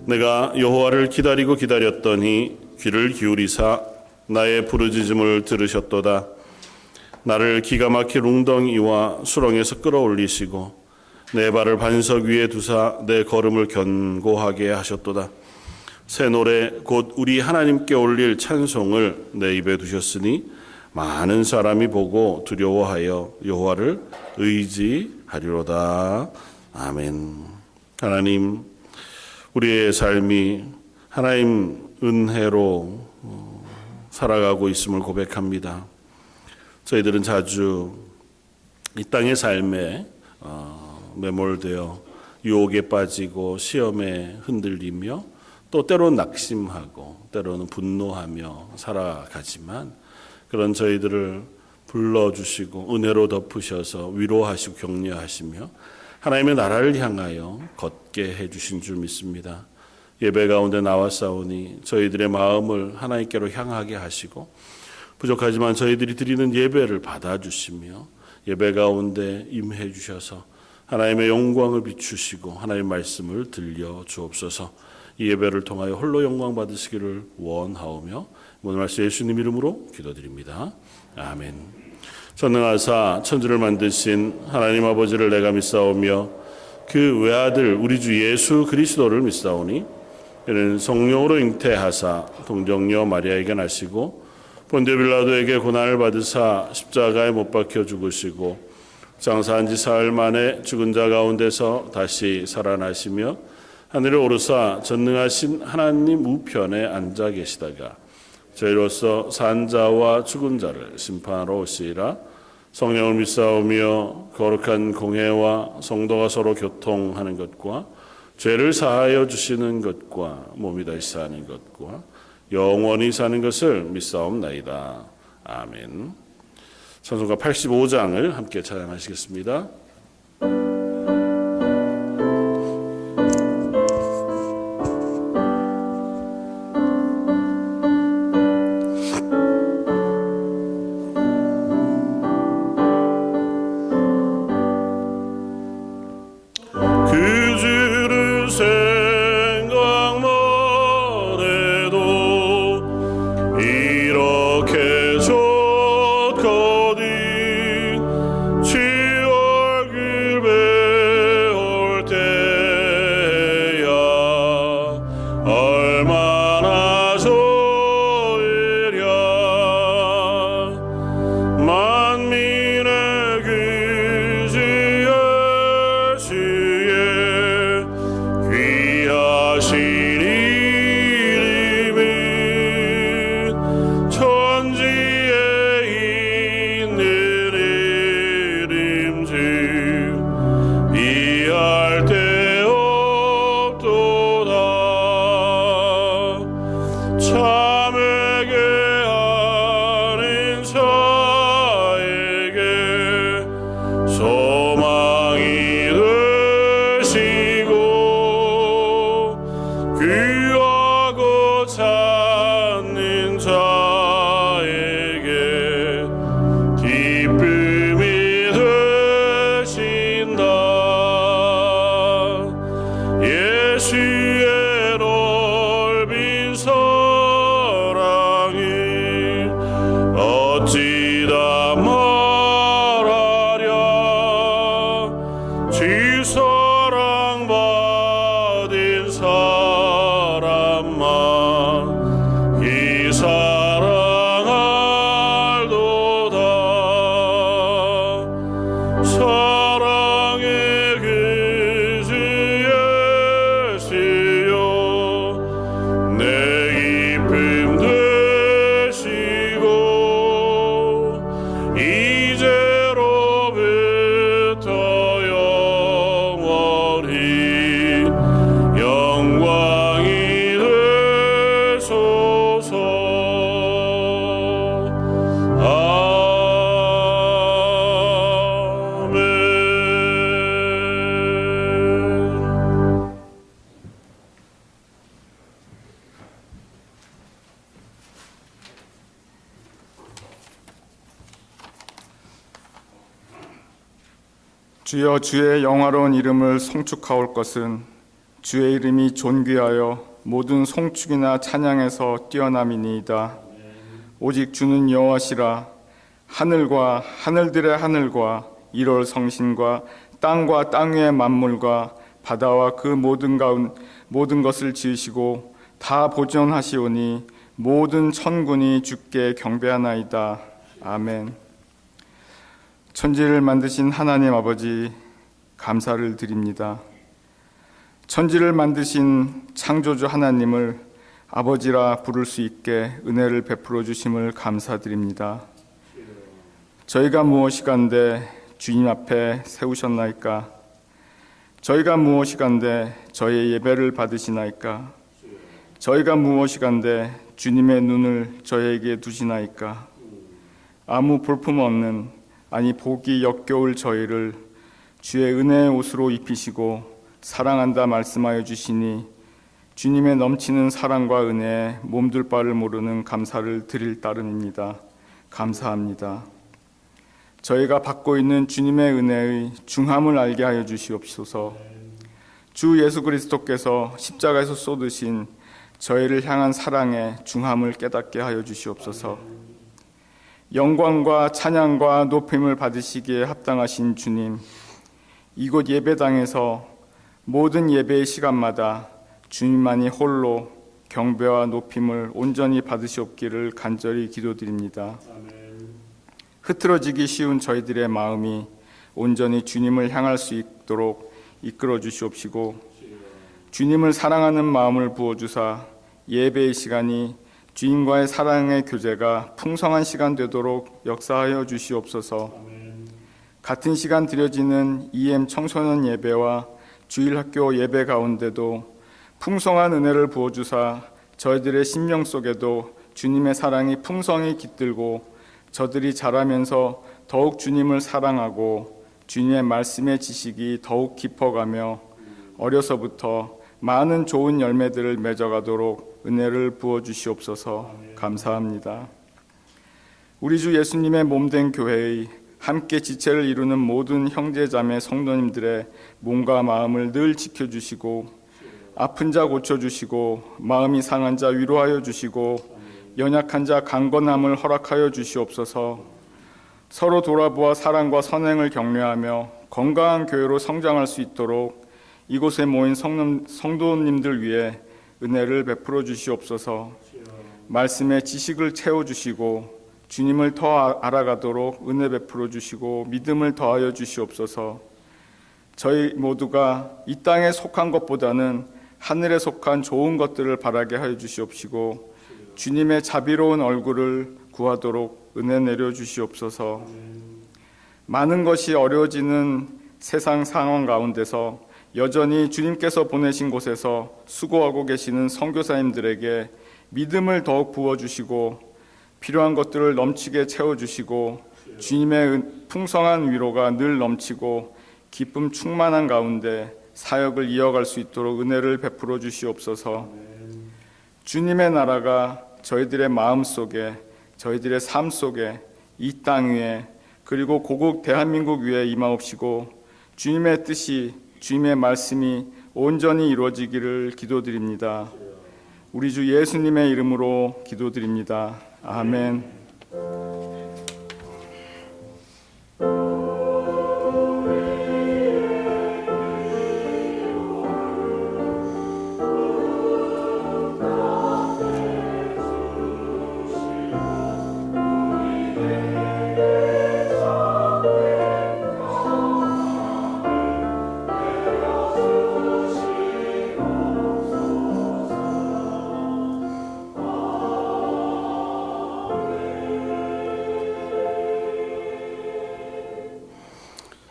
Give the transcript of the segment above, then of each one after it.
내가 여호와를 기다리고 기다렸더니 귀를 기울이사 나의 부르짖음을 들으셨도다. 나를 기가 막힌 웅덩이와 수렁에서 끌어올리시고 내 발을 반석 위에 두사 내 걸음을 견고하게 하셨도다. 새 노래 곧 우리 하나님께 올릴 찬송을 내 입에 두셨으니 많은 사람이 보고 두려워하여 여호와를 의지하리로다. 아멘. 하나님, 우리의 삶이 하나님 은혜로 살아가고 있음을 고백합니다. 저희들은 자주 이 땅의 삶에 매몰되어 유혹에 빠지고 시험에 흔들리며 또 때로는 낙심하고 때로는 분노하며 살아가지만 그런 저희들을 불러주시고 은혜로 덮으셔서 위로하시고 격려하시며 하나님의 나라를 향하여 걷게 해주신 줄 믿습니다. 예배 가운데 나왔사오니 저희들의 마음을 하나님께로 향하게 하시고 부족하지만 저희들이 드리는 예배를 받아주시며 예배 가운데 임해 주셔서 하나님의 영광을 비추시고 하나님의 말씀을 들려 주옵소서. 이 예배를 통하여 홀로 영광 받으시기를 원하오며 오늘 말씀 예수님 이름으로 기도드립니다. 아멘. 전능하사 천지를 만드신 하나님 아버지를 내가 믿사오며 그 외아들 우리 주 예수 그리스도를 믿사오니 그는 성령으로 잉태하사 동정녀 마리아에게 나시고 본디오 빌라도에게 고난을 받으사 십자가에 못 박혀 죽으시고 장사한 지 사흘 만에 죽은 자 가운데서 다시 살아나시며 하늘에 오르사 전능하신 하나님 우편에 앉아 계시다가 저희로서 산 자와 죽은 자를 심판하러 오시리라. 성령을 믿사오며 거룩한 공회와 성도가 서로 교통하는 것과 죄를 사하여 주시는 것과 몸이 다시 사는 것과 영원히 사는 것을 믿사옵나이다. 아멘. 찬송가 85장을 함께 찬양하시겠습니다. 주여, 주의 영화로운 이름을 송축하올 것은 주의 이름이 존귀하여 모든 송축이나 찬양에서 뛰어남이니이다. 오직 주는 여호와시라. 하늘과 하늘들의 하늘과 일월 성신과 땅과 땅 위의 만물과 바다와 그 모든 것을 지으시고 다 보존하시오니 모든 천군이 주께 경배하나이다. 아멘. 천지를 만드신 하나님 아버지, 감사를 드립니다. 천지를 만드신 창조주 하나님을 아버지라 부를 수 있게 은혜를 베풀어 주심을 감사드립니다. 저희가 무엇이간데 주님 앞에 세우셨나이까? 저희가 무엇이간데 저희의 예배를 받으시나이까? 저희가 무엇이간데 주님의 눈을 저희에게 두시나이까? 아무 볼품없는, 아니 보기 역겨울 저희를 주의 은혜의 옷으로 입히시고 사랑한다 말씀하여 주시니 주님의 넘치는 사랑과 은혜에 몸둘 바를 모르는 감사를 드릴 따름입니다. 감사합니다. 저희가 받고 있는 주님의 은혜의 중함을 알게 하여 주시옵소서. 주 예수 그리스도께서 십자가에서 쏟으신 저희를 향한 사랑의 중함을 깨닫게 하여 주시옵소서. 영광과 찬양과 높임을 받으시기에 합당하신 주님, 이곳 예배당에서 모든 예배의 시간마다 주님만이 홀로 경배와 높임을 온전히 받으시옵기를 간절히 기도드립니다. 흐트러지기 쉬운 저희들의 마음이 온전히 주님을 향할 수 있도록 이끌어 주시옵시고, 주님을 사랑하는 마음을 부어주사 예배의 시간이 주님과의 사랑의 교제가 풍성한 시간 되도록 역사하여 주시옵소서. 같은 시간 드려지는 EM 청소년 예배와 주일학교 예배 가운데도 풍성한 은혜를 부어주사 저희들의 심령 속에도 주님의 사랑이 풍성히 깃들고 저들이 자라면서 더욱 주님을 사랑하고 주님의 말씀의 지식이 더욱 깊어가며 어려서부터 많은 좋은 열매들을 맺어가도록 은혜를 부어주시옵소서. 감사합니다. 우리 주 예수님의 몸된 교회의 함께 지체를 이루는 모든 형제자매 성도님들의 몸과 마음을 늘 지켜주시고 아픈 자 고쳐주시고 마음이 상한 자 위로하여 주시고 연약한 자 강건함을 허락하여 주시옵소서. 서로 돌아보아 사랑과 선행을 격려하며 건강한 교회로 성장할 수 있도록 이곳에 모인 성도님들 위해 은혜를 베풀어 주시옵소서. 말씀의 지식을 채워주시고 주님을 더 알아가도록 은혜 베풀어 주시고 믿음을 더하여 주시옵소서. 저희 모두가 이 땅에 속한 것보다는 하늘에 속한 좋은 것들을 바라게 하여 주시옵시고 주님의 자비로운 얼굴을 구하도록 은혜 내려 주시옵소서. 많은 것이 어려워지는 세상 상황 가운데서 여전히 주님께서 보내신 곳에서 수고하고 계시는 선교사님들에게 믿음을 더욱 부어주시고 필요한 것들을 넘치게 채워주시고 주님의 풍성한 위로가 늘 넘치고 기쁨 충만한 가운데 사역을 이어갈 수 있도록 은혜를 베풀어 주시옵소서. 주님의 나라가 저희들의 마음 속에, 저희들의 삶 속에, 이 땅 위에, 그리고 고국 대한민국 위에 임하옵시고 주님의 뜻이, 주님의 말씀이 온전히 이루어지기를 기도드립니다. 우리 주 예수님의 이름으로 기도드립니다. 아멘.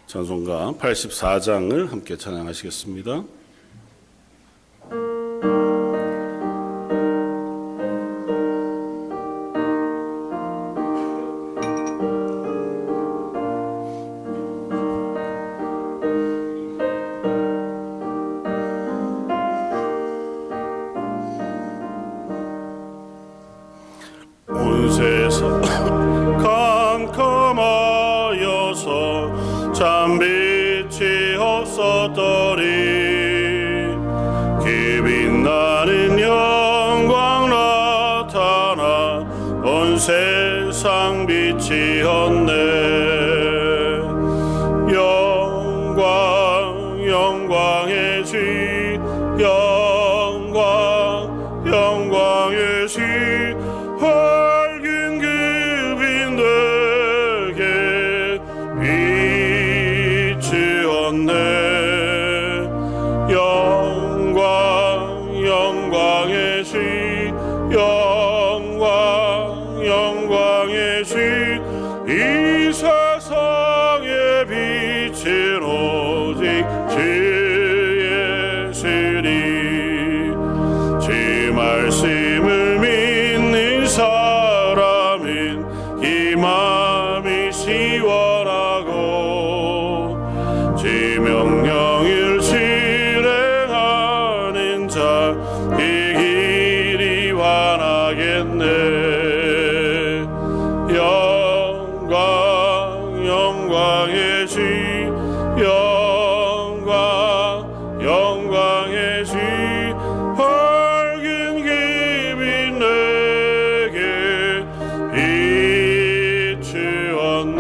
찬송가 84장을 함께 찬양하시겠습니다. 온 세상 캄캄하여서 참 빛이 없었더니 세상 빛이었네. 영광 영광의 주 영광 영광의 주 밝은 그 빛 내게 비추었네. 영광 영광의 주 영광 영광의 주 이 세상의 빛은 오직 주 예수니. 주 말씀을 믿는 사람은 이 마음이 시원하고 주 명령을 실행하는 자 그 길이 환하겠네. 영광 영광의 주 영광 영광의 주 밝은 그 빛 내게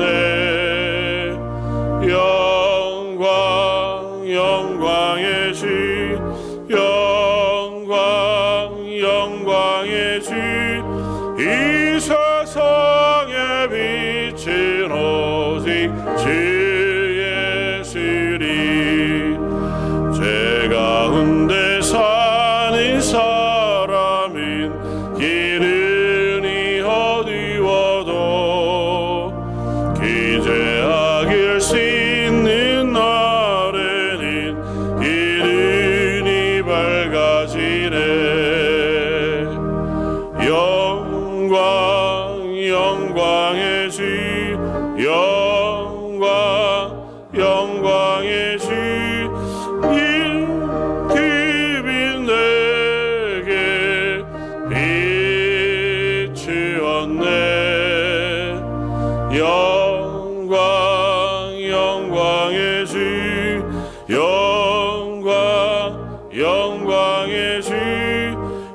비추었네. 영광 영광의 주 영광 영광의 주 이 세상의 빛은 오직 주 예수니. 죄 가운데 사는 사람은 길은 어두워도 그 죄악을 씻는 날에는 길은 밝아지네. 영광 영광의 주 영광 영광의 주 그 빛 내게 비추었네. 영광 영광의 주 영광 영광의 주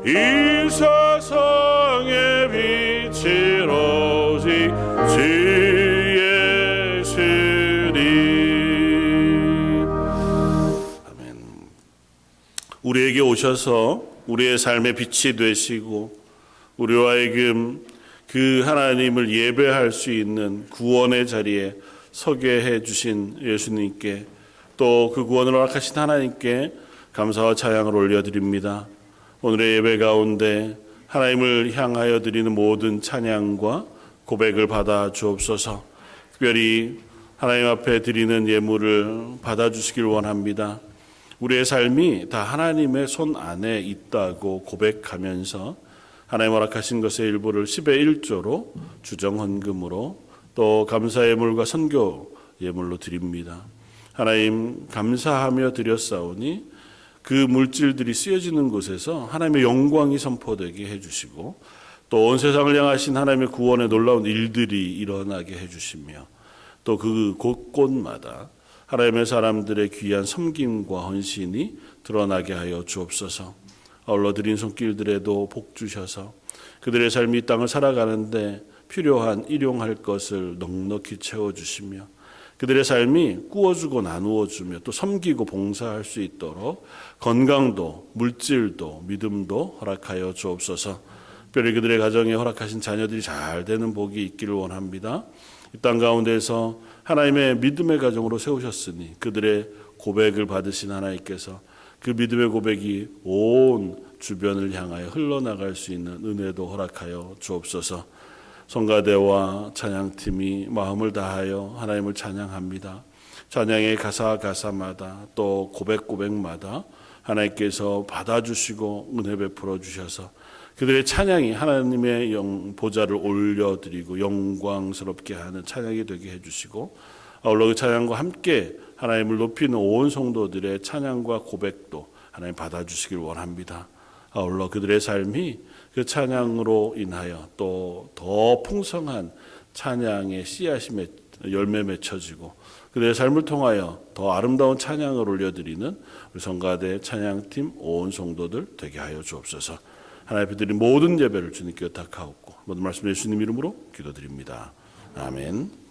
이 세상의 빛은 오직 주 예수니. 아멘. 우리에게 오셔서 우리의 삶의 빛이 되시고 우리와 하여금 그 하나님을 예배할 수 있는 구원의 자리에 서게 해주신 예수님께 또 그 구원을 허락하신 하나님께 감사와 찬양을 올려드립니다. 오늘의 예배 가운데 하나님을 향하여 드리는 모든 찬양과 고백을 받아 주옵소서. 특별히 하나님 앞에 드리는 예물을 받아주시길 원합니다. 우리의 삶이 다 하나님의 손 안에 있다고 고백하면서 하나님 허락하신 것의 일부를 10의 1조로 주정헌금으로 또 감사 예물과 선교 예물로 드립니다. 하나님 감사하며 드렸사오니 그 물질들이 쓰여지는 곳에서 하나님의 영광이 선포되게 해주시고 또 온 세상을 향하신 하나님의 구원의 놀라운 일들이 일어나게 해주시며 또 그 곳곳마다 하나님의 사람들의 귀한 섬김과 헌신이 드러나게 하여 주옵소서. 아울러 드린 손길들에도 복 주셔서 그들의 삶이 이 땅을 살아가는데 필요한 일용할 것을 넉넉히 채워주시며 그들의 삶이 꾸어주고 나누어주며 또 섬기고 봉사할 수 있도록 건강도 물질도 믿음도 허락하여 주옵소서. 특별히 그들의 가정에 허락하신 자녀들이 잘 되는 복이 있기를 원합니다. 이 땅 가운데서 하나님의 믿음의 가정으로 세우셨으니 그들의 고백을 받으신 하나님께서 그 믿음의 고백이 온 주변을 향하여 흘러나갈 수 있는 은혜도 허락하여 주옵소서. 성가대와 찬양팀이 마음을 다하여 하나님을 찬양합니다. 찬양의 가사마다 또 고백마다 하나님께서 받아주시고 은혜 베풀어 주셔서 그들의 찬양이 하나님의 보좌를 올려드리고 영광스럽게 하는 찬양이 되게 해주시고 아울러 그 찬양과 함께 하나님을 높이는 온 성도들의 찬양과 고백도 하나님 받아주시길 원합니다. 아울러 그들의 삶이 그 찬양으로 인하여 또 더 풍성한 찬양의 씨앗이 열매 맺혀지고 그들의 삶을 통하여 더 아름다운 찬양을 올려드리는 우리 성가대 찬양팀 온 성도들 되게 하여 주옵소서. 하나님 앞에 드린 모든 예배를 주님께 의탁하옵고 모든 말씀 예수님 이름으로 기도드립니다. 아멘.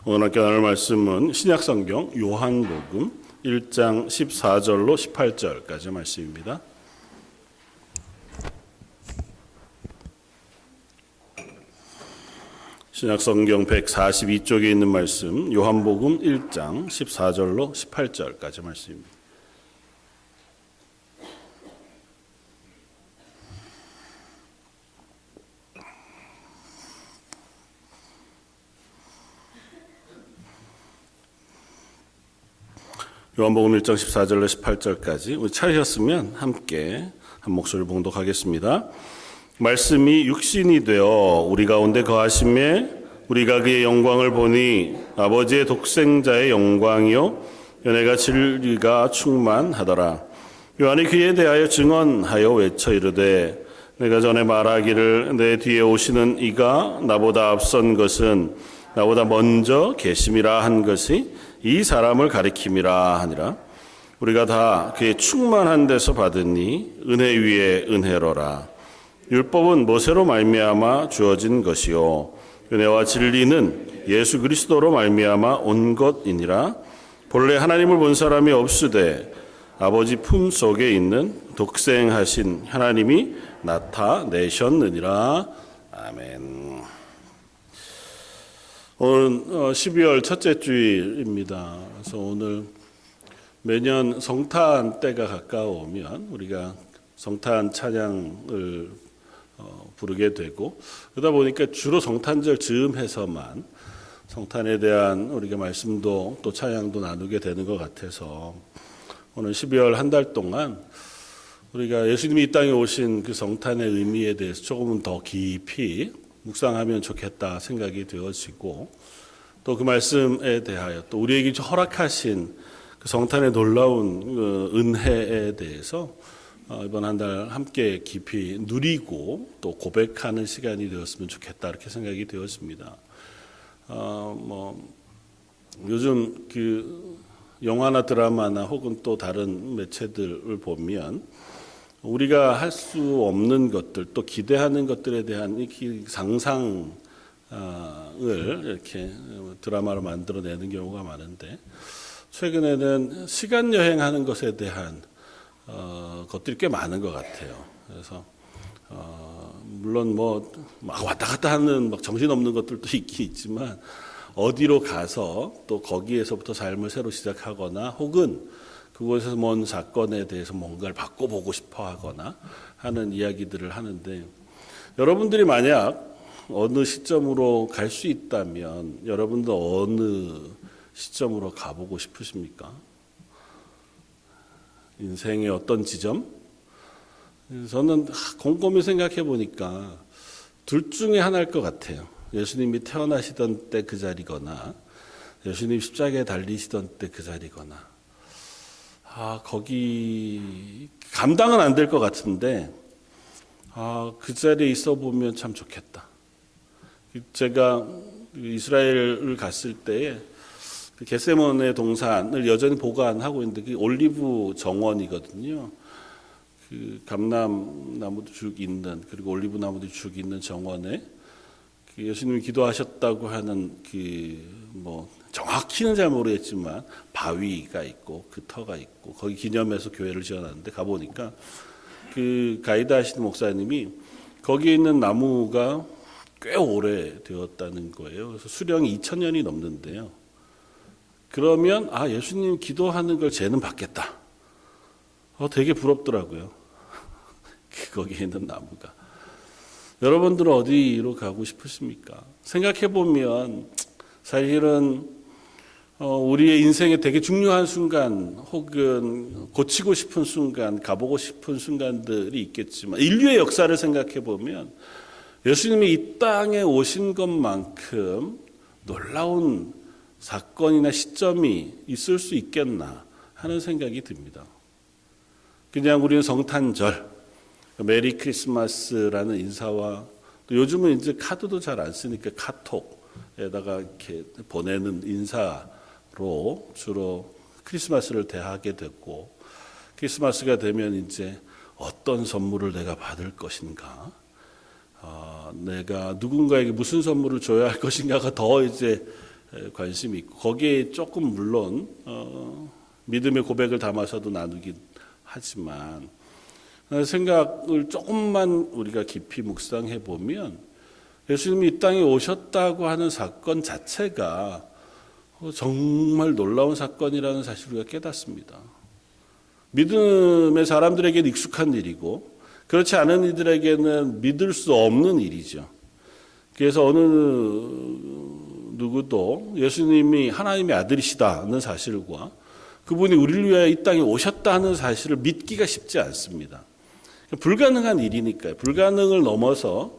오늘 함께 나눌 말씀은 신약성경 요한복음 1장 14절로 18절까지 말씀입니다. 신약성경 142쪽에 있는 말씀 요한복음 1장 14절로 18절까지 말씀입니다. 요한복음 1장 14절로 18절까지 우리 찾으셨으면 함께 한 목소리를 봉독하겠습니다. 말씀이 육신이 되어 우리 가운데 거하심에 우리가 그의 영광을 보니 아버지의 독생자의 영광이요 연애가 진리가 충만하더라. 요한이 그에 대하여 증언하여 외쳐 이르되 내가 전에 말하기를 내 뒤에 오시는 이가 나보다 앞선 것은 나보다 먼저 계심이라 한 것이 이 사람을 가리킴이라 하니라. 우리가 다 그의 충만한 데서 받으니 은혜 위에 은혜로라. 율법은 모세로 말미암아 주어진 것이요 은혜와 진리는 예수 그리스도로 말미암아 온 것이니라. 본래 하나님을 본 사람이 없으되 아버지 품 속에 있는 독생하신 하나님이 나타내셨느니라. 아멘. 오늘 12월 첫째 주일입니다. 그래서 오늘 매년 성탄 때가 가까워오면 우리가 성탄 찬양을 부르게 되고 그러다 보니까 주로 성탄절 즈음해서만 성탄에 대한 우리가 말씀도 또 찬양도 나누게 되는 것 같아서 오늘 12월 한 달 동안 우리가 예수님이 이 땅에 오신 그 성탄의 의미에 대해서 조금은 더 깊이 묵상하면 좋겠다 생각이 되어지고, 또 그 말씀에 대하여 또 우리에게 허락하신 그 성탄의 놀라운 은혜에 대해서 이번 한 달 함께 깊이 누리고 또 고백하는 시간이 되었으면 좋겠다 이렇게 생각이 되었습니다. 요즘 그 영화나 드라마나 혹은 또 다른 매체들을 보면 우리가 할 수 없는 것들, 또 기대하는 것들에 대한 이 상상을 이렇게 드라마로 만들어내는 경우가 많은데, 최근에는 시간 여행하는 것에 대한 것들이 꽤 많은 것 같아요. 그래서 물론 막 왔다 갔다 하는 막 정신없는 것들도 있긴 있지만, 어디로 가서 또 거기에서부터 삶을 새로 시작하거나 혹은 그곳에서 뭔 사건에 대해서 뭔가를 바꿔보고 싶어 하거나 하는 이야기들을 하는데, 여러분들이 만약 어느 시점으로 갈 수 있다면 여러분도 어느 시점으로 가보고 싶으십니까? 인생의 어떤 지점? 저는 곰곰이 생각해 보니까 둘 중에 하나일 것 같아요. 예수님이 태어나시던 때 그 자리거나 예수님 십자가에 달리시던 때 그 자리거나, 거기 감당은 안 될 것 같은데 그 자리에 있어 보면 참 좋겠다. 제가 이스라엘을 갔을 때에 그 겟세몬의 동산을 여전히 보관하고 있는데, 그 올리브 정원이거든요. 그 감람나무도 쭉 있는, 그리고 올리브 나무도 쭉 있는 정원에 그 예수님이 기도하셨다고 하는 정확히는 잘 모르겠지만 바위가 있고 그 터가 있고, 거기 기념해서 교회를 지어놨는데 가보니까 그 가이드 하시는 목사님이 거기에 있는 나무가 꽤 오래 되었다는 거예요. 그래서 수령이 2000년이 넘는데요. 그러면 예수님 기도하는 걸 쟤는 받겠다. 되게 부럽더라고요. 거기에 있는 나무가. 여러분들은 어디로 가고 싶으십니까? 생각해 보면 사실은 우리의 인생에 되게 중요한 순간, 혹은 고치고 싶은 순간, 가보고 싶은 순간들이 있겠지만, 인류의 역사를 생각해 보면 예수님이 이 땅에 오신 것만큼 놀라운 사건이나 시점이 있을 수 있겠나 하는 생각이 듭니다. 그냥 우리는 성탄절, 메리 크리스마스라는 인사와, 또 요즘은 이제 카드도 잘 안 쓰니까 카톡에다가 이렇게 보내는 인사로 주로 크리스마스를 대하게 됐고, 크리스마스가 되면 이제 어떤 선물을 내가 받을 것인가, 내가 누군가에게 무슨 선물을 줘야 할 것인가가 더 이제 관심이 있고, 거기에 조금 물론 믿음의 고백을 담아서도 나누긴 하지만, 생각을 조금만 우리가 깊이 묵상해 보면 예수님이 이 땅에 오셨다고 하는 사건 자체가 정말 놀라운 사건이라는 사실을 우리가 깨닫습니다. 믿음의 사람들에게는 익숙한 일이고, 그렇지 않은 이들에게는 믿을 수 없는 일이죠. 그래서 어느 누구도 예수님이 하나님의 아들이시다는 사실과 그분이 우리를 위하여 이 땅에 오셨다는 사실을 믿기가 쉽지 않습니다. 불가능한 일이니까요. 불가능을 넘어서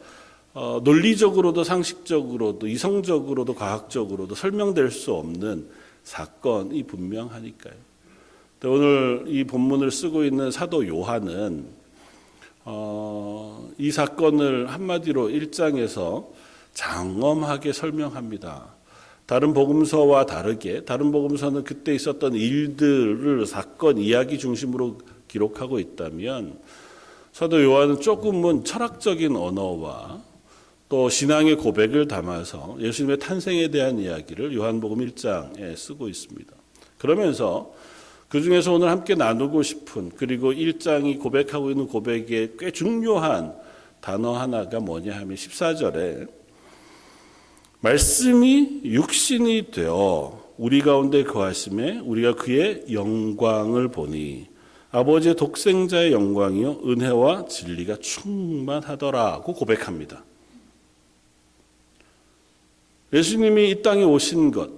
논리적으로도 상식적으로도 이성적으로도 과학적으로도 설명될 수 없는 사건이 분명하니까요. 오늘 이 본문을 쓰고 있는 사도 요한은 이 사건을 한마디로 1장에서 장엄하게 설명합니다. 다른 복음서와 다르게, 다른 복음서는 그때 있었던 일들을 사건 이야기 중심으로 기록하고 있다면, 사도 요한은 조금은 철학적인 언어와 또 신앙의 고백을 담아서 예수님의 탄생에 대한 이야기를 요한복음 1장에 쓰고 있습니다. 그러면서 그 중에서 오늘 함께 나누고 싶은, 그리고 1장이 고백하고 있는 고백의 꽤 중요한 단어 하나가 뭐냐 하면 14절에 말씀이 육신이 되어 우리 가운데 거하심에 우리가 그의 영광을 보니 아버지의 독생자의 영광이요 은혜와 진리가 충만하더라고 고백합니다. 예수님이 이 땅에 오신 것,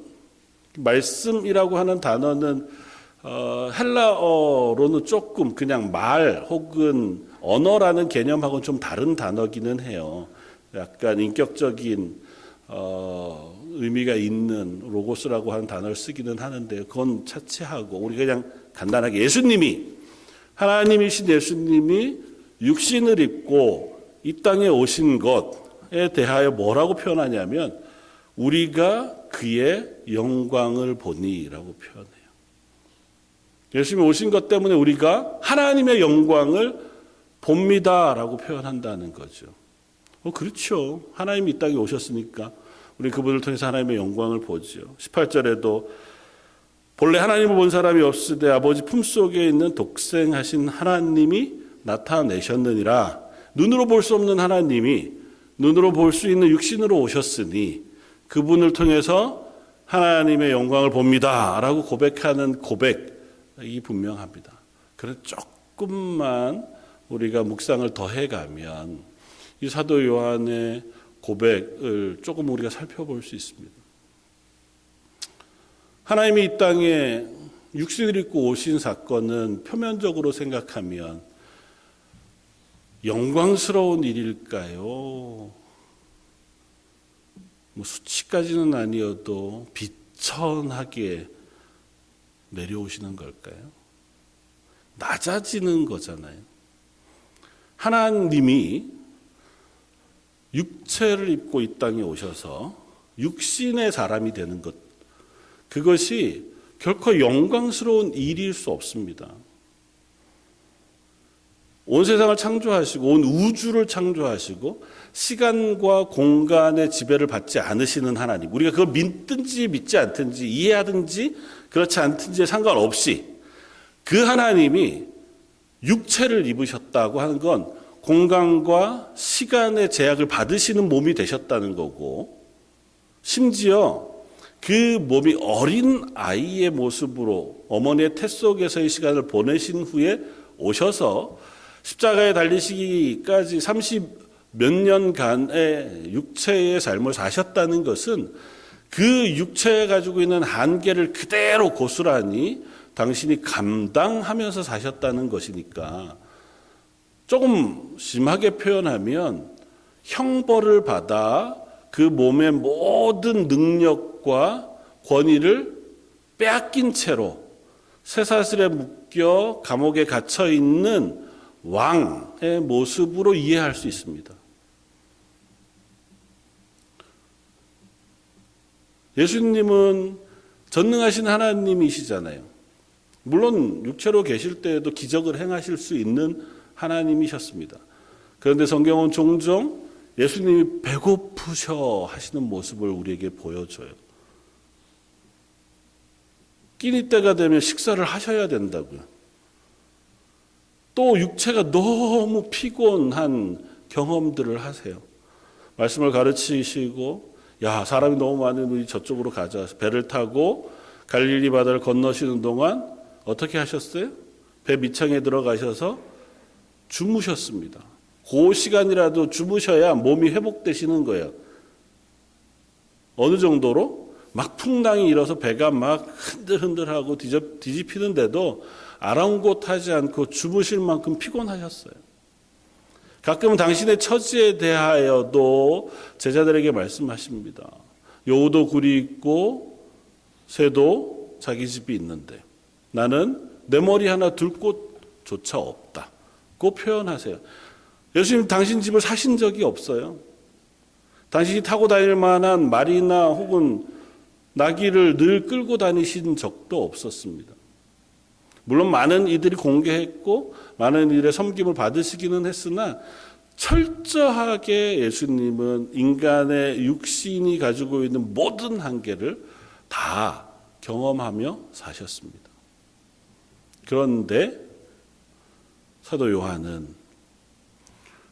말씀이라고 하는 단어는 헬라어로는 조금 그냥 말 혹은 언어라는 개념하고는 좀 다른 단어기는 해요. 약간 인격적인 의미가 있는 로고스라고 하는 단어를 쓰기는 하는데 그건 차치하고 우리가 그냥 간단하게 예수님이 하나님이신 예수님이 육신을 입고 이 땅에 오신 것에 대하여 뭐라고 표현하냐면 우리가 그의 영광을 보니라고 표현해요. 예수님이 오신 것 때문에 우리가 하나님의 영광을 봅니다라고 표현한다는 거죠. 그렇죠. 하나님이 이 땅에 오셨으니까 우리 그분을 통해서 하나님의 영광을 보죠. 18절에도 본래 하나님을 본 사람이 없으되 아버지 품속에 있는 독생하신 하나님이 나타내셨느니라. 눈으로 볼 수 없는 하나님이 눈으로 볼 수 있는 육신으로 오셨으니 그분을 통해서 하나님의 영광을 봅니다 라고 고백하는 고백이 분명합니다. 그래서 조금만 우리가 묵상을 더해가면 이 사도 요한의 고백을 조금 우리가 살펴볼 수 있습니다. 하나님이 이 땅에 육신을 입고 오신 사건은 표면적으로 생각하면 영광스러운 일일까요? 수치까지는 아니어도 비천하게 내려오시는 걸까요? 낮아지는 거잖아요. 하나님이 육체를 입고 이 땅에 오셔서 육신의 사람이 되는 것, 그것이 결코 영광스러운 일일 수 없습니다. 온 세상을 창조하시고 온 우주를 창조하시고 시간과 공간의 지배를 받지 않으시는 하나님, 우리가 그걸 믿든지 믿지 않든지 이해하든지 그렇지 않든지에 상관없이 그 하나님이 육체를 입으셨다고 하는 건 공간과 시간의 제약을 받으시는 몸이 되셨다는 거고, 심지어 그 몸이 어린 아이의 모습으로 어머니의 태 속에서의 시간을 보내신 후에 오셔서 십자가에 달리시기까지 30몇 년간의 육체의 삶을 사셨다는 것은 그 육체에 가지고 있는 한계를 그대로 고스란히 당신이 감당하면서 사셨다는 것이니까, 조금 심하게 표현하면 형벌을 받아 그 몸의 모든 능력과 권위를 빼앗긴 채로 쇠사슬에 묶여 감옥에 갇혀 있는 왕의 모습으로 이해할 수 있습니다. 예수님은 전능하신 하나님이시잖아요. 물론 육체로 계실 때에도 기적을 행하실 수 있는 하나님이셨습니다. 그런데 성경은 종종 예수님이 배고프셔 하시는 모습을 우리에게 보여줘요. 끼니 때가 되면 식사를 하셔야 된다고요. 또 육체가 너무 피곤한 경험들을 하세요. 말씀을 가르치시고, 야, 사람이 너무 많으니 우리 저쪽으로 가자. 배를 타고 갈릴리 바다를 건너시는 동안 어떻게 하셨어요? 배 밑창에 들어가셔서 주무셨습니다. 그 시간이라도 주무셔야 몸이 회복되시는 거예요. 어느 정도로? 막 풍랑이 일어서 배가 막 흔들흔들하고 뒤집히는데도 아랑곳하지 않고 주무실 만큼 피곤하셨어요. 가끔은 당신의 처지에 대하여도 제자들에게 말씀하십니다. 여우도 굴이 있고 새도 자기 집이 있는데 나는 내 머리 하나 둘 곳조차 없다. 그 표현하세요. 예수님 당신 집을 사신 적이 없어요. 당신이 타고 다닐 만한 말이나 혹은 나귀를 늘 끌고 다니신 적도 없었습니다. 물론 많은 이들이 공개했고 많은 이들의 섬김을 받으시기는 했으나 철저하게 예수님은 인간의 육신이 가지고 있는 모든 한계를 다 경험하며 사셨습니다. 그런데 사도 요한은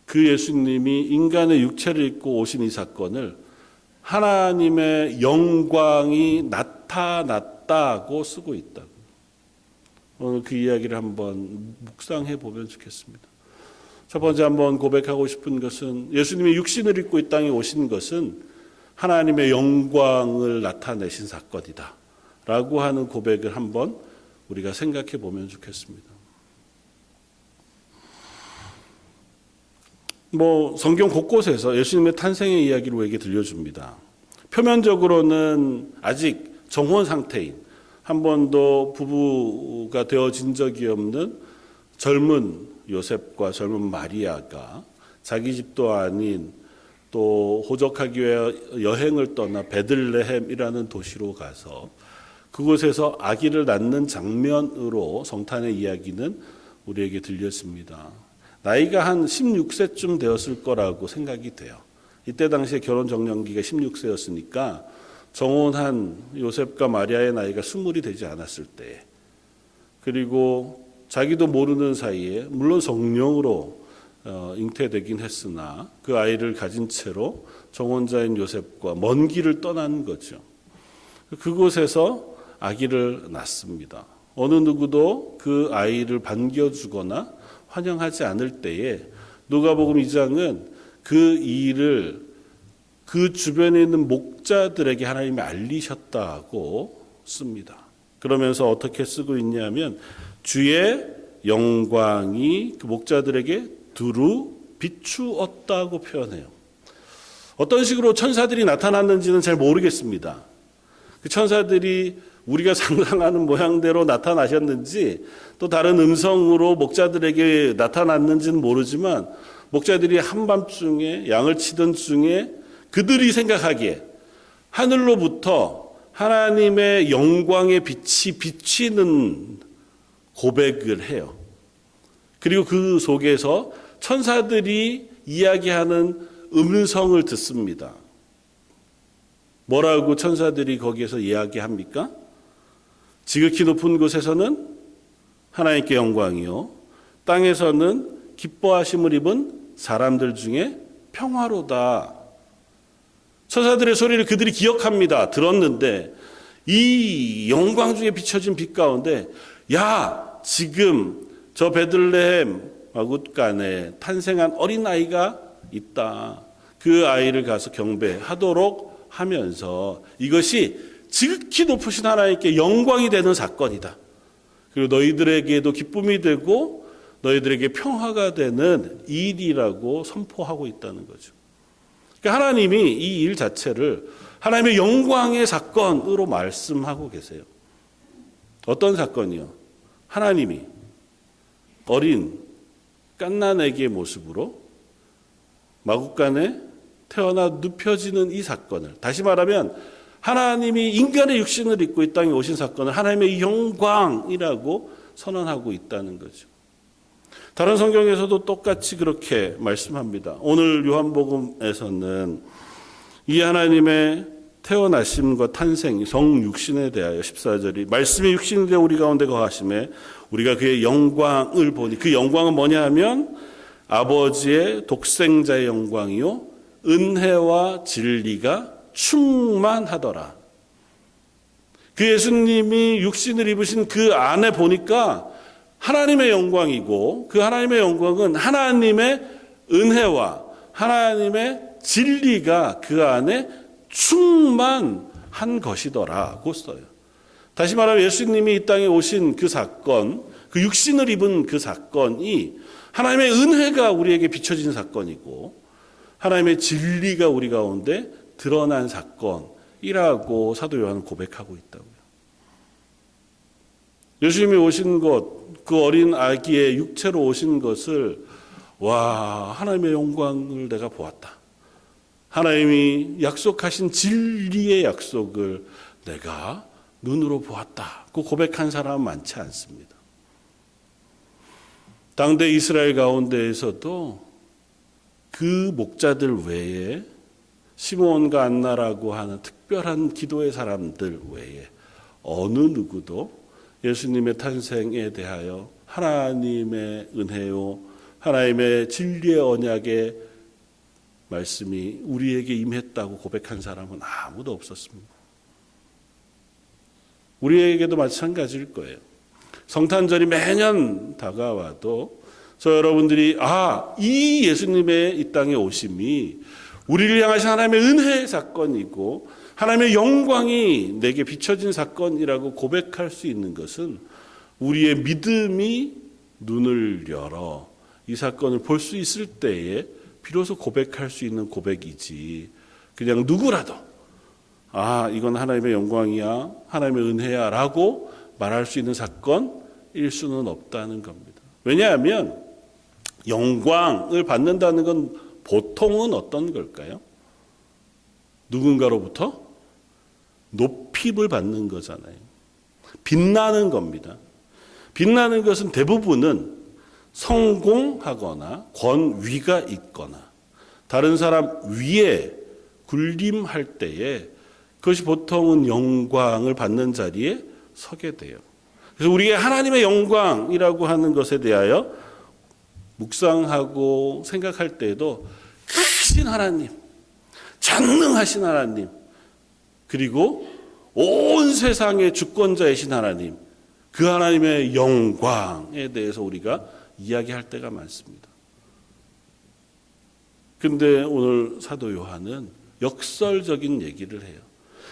그 예수님이 인간의 육체를 입고 오신 이 사건을 하나님의 영광이 나타났다고 쓰고 있다고. 오늘 그 이야기를 한번 묵상해 보면 좋겠습니다. 첫 번째 한번 고백하고 싶은 것은 예수님이 육신을 입고 이 땅에 오신 것은 하나님의 영광을 나타내신 사건이다 라고 하는 고백을 한번 우리가 생각해 보면 좋겠습니다. 성경 곳곳에서 예수님의 탄생의 이야기를 우리에게 들려줍니다. 표면적으로는 아직 정혼 상태인, 한 번도 부부가 되어진 적이 없는 젊은 요셉과 젊은 마리아가 자기 집도 아닌 또 호적하기 위해 여행을 떠나 베들레헴이라는 도시로 가서 그곳에서 아기를 낳는 장면으로 성탄의 이야기는 우리에게 들렸습니다. 나이가 한 16세쯤 되었을 거라고 생각이 돼요. 이때 당시에 결혼 적령기가 16세였으니까 정혼한 요셉과 마리아의 나이가 20이 되지 않았을 때, 그리고 자기도 모르는 사이에 물론 성령으로 잉태되긴 했으나 그 아이를 가진 채로 정혼자인 요셉과 먼 길을 떠난 거죠. 그곳에서 아기를 낳습니다. 어느 누구도 그 아이를 반겨주거나 환영하지 않을 때에 누가복음 2장은 그 일을 그 주변에 있는 목자들에게 하나님이 알리셨다고 씁니다. 그러면서 어떻게 쓰고 있냐면 주의 영광이 그 목자들에게 두루 비추었다고 표현해요. 어떤 식으로 천사들이 나타났는지는 잘 모르겠습니다. 그 천사들이 우리가 상상하는 모양대로 나타나셨는지 또 다른 음성으로 목자들에게 나타났는지는 모르지만 목자들이 한밤중에 양을 치던 중에 그들이 생각하기에 하늘로부터 하나님의 영광의 빛이 비치는 고백을 해요. 그리고 그 속에서 천사들이 이야기하는 음성을 듣습니다. 뭐라고 천사들이 거기에서 이야기합니까? 지극히 높은 곳에서는 하나님께 영광이요, 땅에서는 기뻐하심을 입은 사람들 중에 평화로다. 천사들의 소리를 그들이 기억합니다. 들었는데 이 영광 중에 비춰진 빛 가운데 야, 지금 저 베들레헴 마굿간에 탄생한 어린아이가 있다. 그 아이를 가서 경배하도록 하면서 이것이 지극히 높으신 하나님께 영광이 되는 사건이다. 그리고 너희들에게도 기쁨이 되고 너희들에게 평화가 되는 일이라고 선포하고 있다는 거죠. 그러니까 하나님이 이 일 자체를 하나님의 영광의 사건으로 말씀하고 계세요. 어떤 사건이요? 하나님이 어린 갓난아기의 모습으로 마국간에 태어나 눕혀지는 이 사건을, 다시 말하면 하나님이 인간의 육신을 입고 이 땅에 오신 사건을 하나님의 영광이라고 선언하고 있다는 거죠. 다른 성경에서도 똑같이 그렇게 말씀합니다. 오늘 요한복음에서는 이 하나님의 태어나심과 탄생, 성육신에 대하여 14절이 말씀이 육신이 되어 우리 가운데 거하심에 우리가 그의 영광을 보니, 그 영광은 뭐냐 하면 아버지의 독생자의 영광이요 은혜와 진리가 충만하더라. 그 예수님이 육신을 입으신 그 안에 보니까 하나님의 영광이고, 그 하나님의 영광은 하나님의 은혜와 하나님의 진리가 그 안에 충만한 것이더라고 써요. 다시 말하면 예수님이 이 땅에 오신 그 사건, 그 육신을 입은 그 사건이 하나님의 은혜가 우리에게 비춰진 사건이고 하나님의 진리가 우리 가운데 드러난 사건이라고 사도 요한은 고백하고 있다고요. 예수님이 오신 것, 그 어린 아기의 육체로 오신 것을 하나님의 영광을 내가 보았다. 하나님이 약속하신 진리의 약속을 내가 눈으로 보았다. 그 고백한 사람은 많지 않습니다. 당대 이스라엘 가운데에서도 그 목자들 외에 시므온과 안나라고 하는 특별한 기도의 사람들 외에 어느 누구도 예수님의 탄생에 대하여 하나님의 은혜요, 하나님의 진리의 언약의 말씀이 우리에게 임했다고 고백한 사람은 아무도 없었습니다. 우리에게도 마찬가지일 거예요. 성탄절이 매년 다가와도 저 여러분들이 이 예수님의 이 땅에 오심이 우리를 향하신 하나님의 은혜의 사건이고 하나님의 영광이 내게 비춰진 사건이라고 고백할 수 있는 것은 우리의 믿음이 눈을 열어 이 사건을 볼 수 있을 때에 비로소 고백할 수 있는 고백이지, 그냥 누구라도 이건 하나님의 영광이야, 하나님의 은혜야 라고 말할 수 있는 사건일 수는 없다는 겁니다. 왜냐하면 영광을 받는다는 건 보통은 어떤 걸까요? 누군가로부터 높임을 받는 거잖아요. 빛나는 겁니다. 빛나는 것은 대부분은 성공하거나 권위가 있거나 다른 사람 위에 군림할 때에 그것이 보통은 영광을 받는 자리에 서게 돼요. 그래서 우리가 하나님의 영광이라고 하는 것에 대하여 묵상하고 생각할 때에도 크신 하나님, 전능하신 하나님, 그리고 온 세상의 주권자이신 하나님, 그 하나님의 영광에 대해서 우리가 이야기할 때가 많습니다. 근데 오늘 사도 요한은 역설적인 얘기를 해요.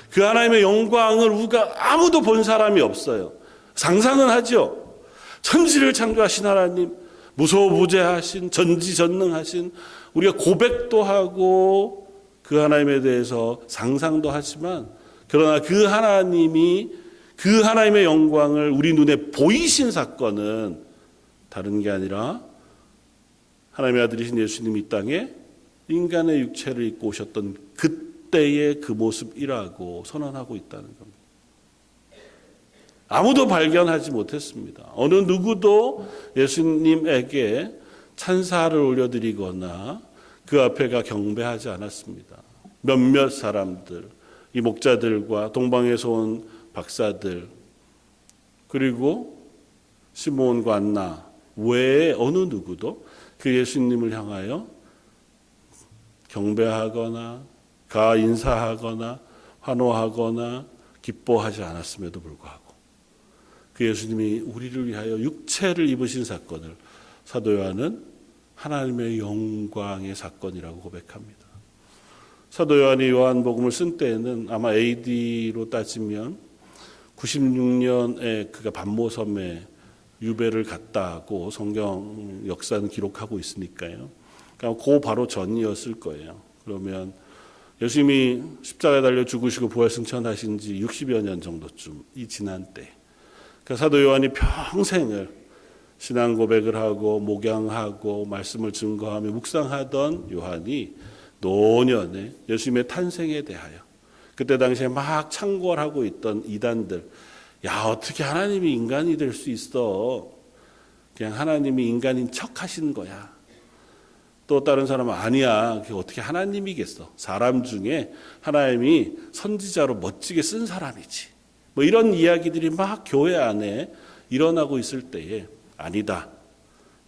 그 하나님의 영광을 우리가 아무도 본 사람이 없어요. 상상은 하죠. 천지를 창조하신 하나님, 무소부재하신, 전지전능하신, 우리가 고백도 하고 그 하나님에 대해서 상상도 하지만, 그러나 그 하나님이 그 하나님의 영광을 우리 눈에 보이신 사건은 다른 게 아니라 하나님의 아들이신 예수님이 이 땅에 인간의 육체를 입고 오셨던 그때의 그 모습이라고 선언하고 있다는 겁니다. 아무도 발견하지 못했습니다. 어느 누구도 예수님에게 찬사를 올려드리거나 그 앞에가 경배하지 않았습니다. 몇몇 사람들, 이 목자들과 동방에서 온 박사들, 그리고 시몬과 안나 외에 어느 누구도 그 예수님을 향하여 경배하거나 가 인사하거나 환호하거나 기뻐하지 않았음에도 불구하고 그 예수님이 우리를 위하여 육체를 입으신 사건을 사도 요한은 하나님의 영광의 사건이라고 고백합니다. 사도 요한이 요한복음을 쓴 때에는 아마 AD로 따지면 96년에 그가 반모섬에 유배를 갔다고 성경 역사는 기록하고 있으니까요. 그러니까 그 바로 전이었을 거예요. 그러면 예수님이 십자가에 달려 죽으시고 부활승천하신 지 60여 년 정도쯤이 지난 때, 그러니까 사도 요한이 평생을 신앙 고백을 하고 목양하고 말씀을 증거하며 묵상하던 요한이 노년에 예수님의 탄생에 대하여 그때 당시에 막 창궐하고 있던 이단들, 야 어떻게 하나님이 인간이 될 수 있어, 그냥 하나님이 인간인 척 하시는 거야. 또 다른 사람은 아니야, 그게 어떻게 하나님이겠어, 사람 중에 하나님이 선지자로 멋지게 쓴 사람이지, 뭐 이런 이야기들이 막 교회 안에 일어나고 있을 때에 아니다,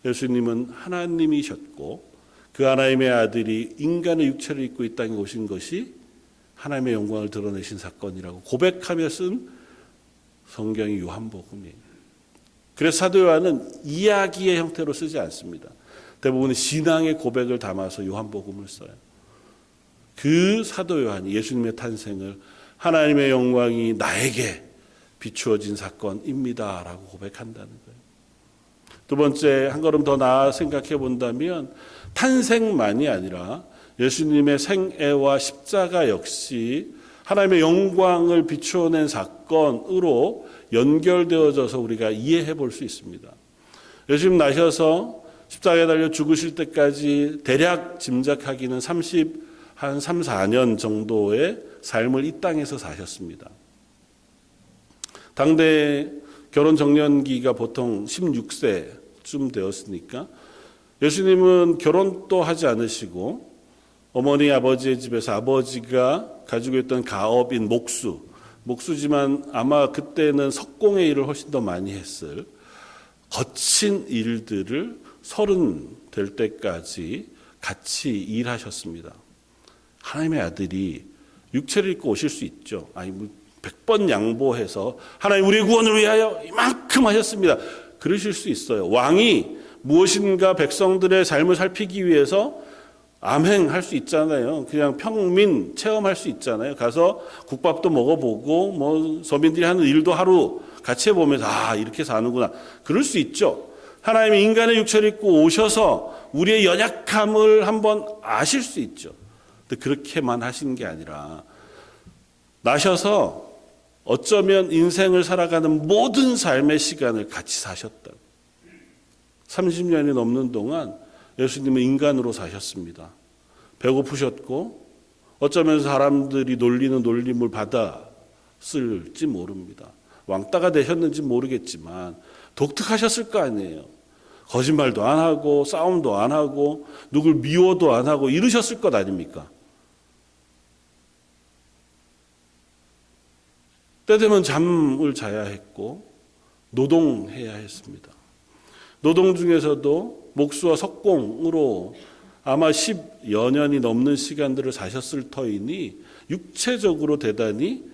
예수님은 하나님이셨고 그 하나님의 아들이 인간의 육체를 입고 이 땅에 오신 것이 하나님의 영광을 드러내신 사건이라고 고백하며 쓴 성경이 요한복음이에요. 그래서 사도 요한은 이야기의 형태로 쓰지 않습니다. 대부분 신앙의 고백을 담아서 요한복음을 써요. 그 사도 요한이 예수님의 탄생을 하나님의 영광이 나에게 비추어진 사건입니다라고 고백한다는 거예요. 두 번째, 한 걸음 더 나아 생각해 본다면 탄생만이 아니라 예수님의 생애와 십자가 역시 하나님의 영광을 비추어낸 사건으로 연결되어져서 우리가 이해해 볼 수 있습니다. 예수님 나셔서 십자가에 달려 죽으실 때까지 대략 짐작하기는 3, 4년 정도의 삶을 이 땅에서 사셨습니다. 당대 결혼 정년기가 보통 16세쯤 되었으니까 예수님은 결혼도 하지 않으시고 어머니 아버지의 집에서 아버지가 가지고 있던 가업인 목수지만 아마 그때는 석공의 일을 훨씬 더 많이 했을 거친 일들을 30 될 때까지 같이 일하셨습니다. 하나님의 아들이 육체를 입고 오실 수 있죠. 아니 100번 양보해서 하나님 우리의 구원을 위하여 이만큼 하셨습니다, 그러실 수 있어요. 왕이 무엇인가 백성들의 삶을 살피기 위해서 암행할 수 있잖아요. 그냥 평민 체험할 수 있잖아요. 가서 국밥도 먹어보고 뭐 서민들이 하는 일도 하루 같이 해보면서 이렇게 사는구나, 그럴 수 있죠. 하나님이 인간의 육체를 입고 오셔서 우리의 연약함을 한번 아실 수 있죠. 근데 그렇게만 하신 게 아니라 나셔서 어쩌면 인생을 살아가는 모든 삶의 시간을 같이 사셨다. 30년이 넘는 동안 예수님은 인간으로 사셨습니다. 배고프셨고 어쩌면 사람들이 놀리는 놀림을 받았을지 모릅니다. 왕따가 되셨는지 모르겠지만 독특하셨을 거 아니에요. 거짓말도 안 하고 싸움도 안 하고 누굴 미워도 안 하고 이러셨을 것 아닙니까? 때 되면 잠을 자야 했고 노동해야 했습니다. 노동 중에서도 목수와 석공으로 아마 10여 년이 넘는 시간들을 사셨을 터이니 육체적으로 대단히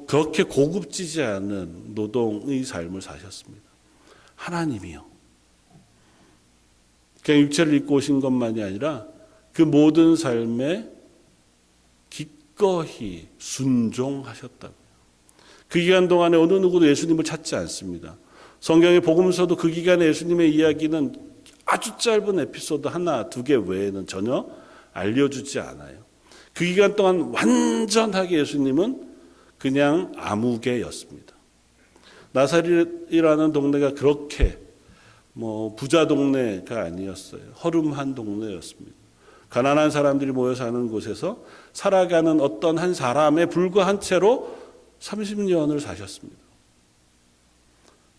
그렇게 고급지지 않은 노동의 삶을 사셨습니다. 하나님이요. 그냥 육체를 입고 오신 것만이 아니라 그 모든 삶에 기꺼이 순종하셨다고요. 그 기간 동안에 어느 누구도 예수님을 찾지 않습니다. 성경의 복음서도 그 기간에 예수님의 이야기는 아주 짧은 에피소드 하나, 두 개 외에는 전혀 알려주지 않아요. 그 기간 동안 완전하게 예수님은 그냥 아무개였습니다. 나사렛이라는 동네가 그렇게 부자 동네가 아니었어요. 허름한 동네였습니다. 가난한 사람들이 모여 사는 곳에서 살아가는 어떤 한 사람에 불과한 채로 30년을 사셨습니다.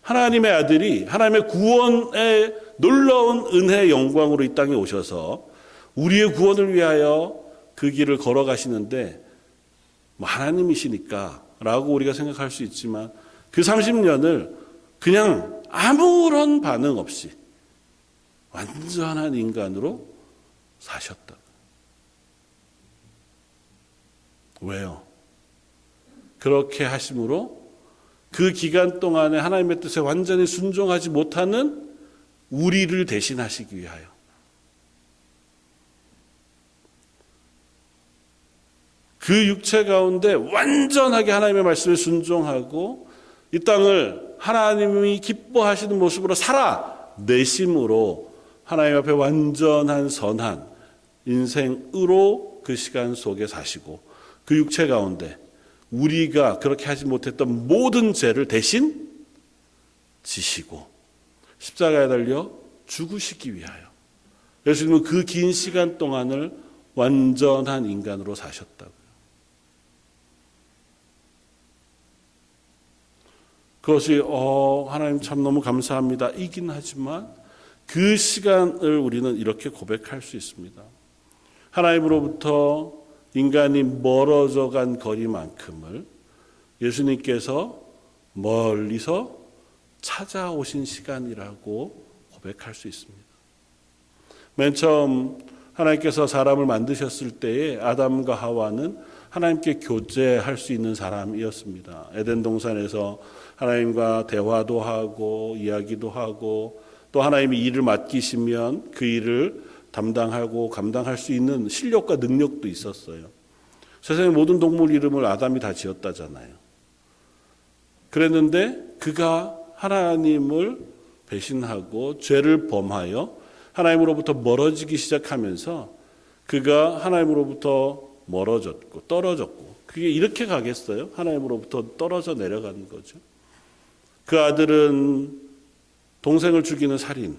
하나님의 아들이 하나님의 구원의 놀라운 은혜의 영광으로 이 땅에 오셔서 우리의 구원을 위하여 그 길을 걸어가시는데 하나님이시니까 라고 우리가 생각할 수 있지만 그 30년을 그냥 아무런 반응 없이 완전한 인간으로 사셨다. 왜요? 그렇게 하심으로 그 기간 동안에 하나님의 뜻에 완전히 순종하지 못하는 우리를 대신하시기 위하여 그 육체 가운데 완전하게 하나님의 말씀에 순종하고 이 땅을 하나님이 기뻐하시는 모습으로 살아내심으로 하나님 앞에 완전한 선한 인생으로 그 시간 속에 사시고 그 육체 가운데 우리가 그렇게 하지 못했던 모든 죄를 대신 지시고 십자가에 달려 죽으시기 위하여 예수님은 그 긴 시간 동안을 완전한 인간으로 사셨다고요. 그것이 하나님 참 너무 감사합니다 이긴 하지만 그 시간을 우리는 이렇게 고백할 수 있습니다. 하나님으로부터 인간이 멀어져 간 거리만큼을 예수님께서 멀리서 찾아오신 시간이라고 고백할 수 있습니다. 맨 처음 하나님께서 사람을 만드셨을 때에 아담과 하와는 하나님께 교제할 수 있는 사람이었습니다. 에덴 동산에서 하나님과 대화도 하고 이야기도 하고 또 하나님이 일을 맡기시면 그 일을 담당하고 감당할 수 있는 실력과 능력도 있었어요. 세상의 모든 동물 이름을 아담이 다 지었다잖아요. 그랬는데 그가 하나님을 배신하고 죄를 범하여 하나님으로부터 멀어지기 시작하면서 그가 하나님으로부터 멀어졌고 떨어졌고 그게 이렇게 가겠어요? 하나님으로부터 떨어져 내려가는 거죠. 그 아들은 동생을 죽이는 살인,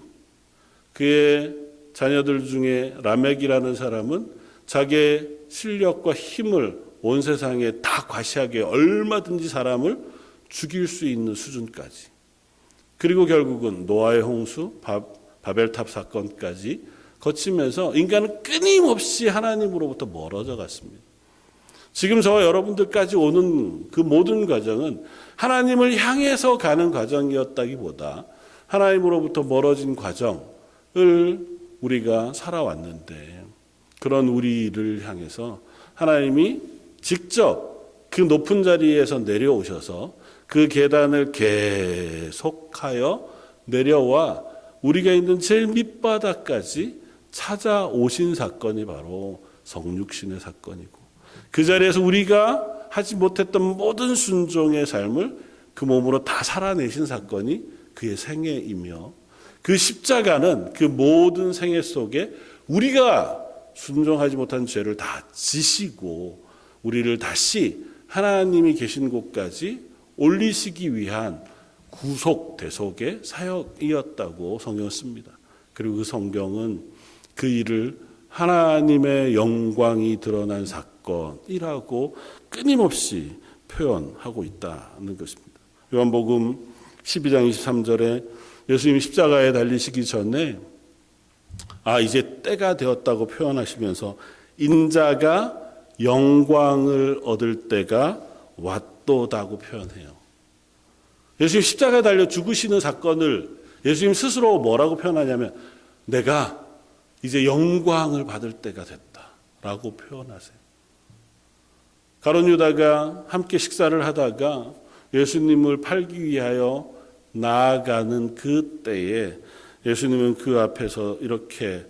그의 자녀들 중에 라멕이라는 사람은 자기의 실력과 힘을 온 세상에 다 과시하게 얼마든지 사람을 죽일 수 있는 수준까지, 그리고 결국은 노아의 홍수, 바벨탑 사건까지 거치면서 인간은 끊임없이 하나님으로부터 멀어져 갔습니다. 지금 저와 여러분들까지 오는 그 모든 과정은 하나님을 향해서 가는 과정이었다기보다 하나님으로부터 멀어진 과정을 우리가 살아왔는데, 그런 우리를 향해서 하나님이 직접 그 높은 자리에서 내려오셔서 그 계단을 계속하여 내려와 우리가 있는 제일 밑바닥까지 찾아오신 사건이 바로 성육신의 사건이고, 그 자리에서 우리가 하지 못했던 모든 순종의 삶을 그 몸으로 다 살아내신 사건이 그의 생애이며 그 십자가는 그 모든 생애 속에 우리가 순종하지 못한 죄를 다 지시고 우리를 다시 하나님이 계신 곳까지 올리시기 위한 구속 대속의 사역이었다고 성경은 씁니다. 그리고 그 성경은 그 일을 하나님의 영광이 드러난 사건이라고 끊임없이 표현하고 있다는 것입니다. 요한복음 12장 23절에 예수님이 십자가에 달리시기 전에 이제 때가 되었다고 표현하시면서 인자가 영광을 얻을 때가 왔도다고 표현해요. 예수님 십자가에 달려 죽으시는 사건을 예수님 스스로 뭐라고 표현하냐면 내가 이제 영광을 받을 때가 됐다라고 표현하세요. 가룟 유다가 함께 식사를 하다가 예수님을 팔기 위하여 나아가는 그 때에 예수님은 그 앞에서 이렇게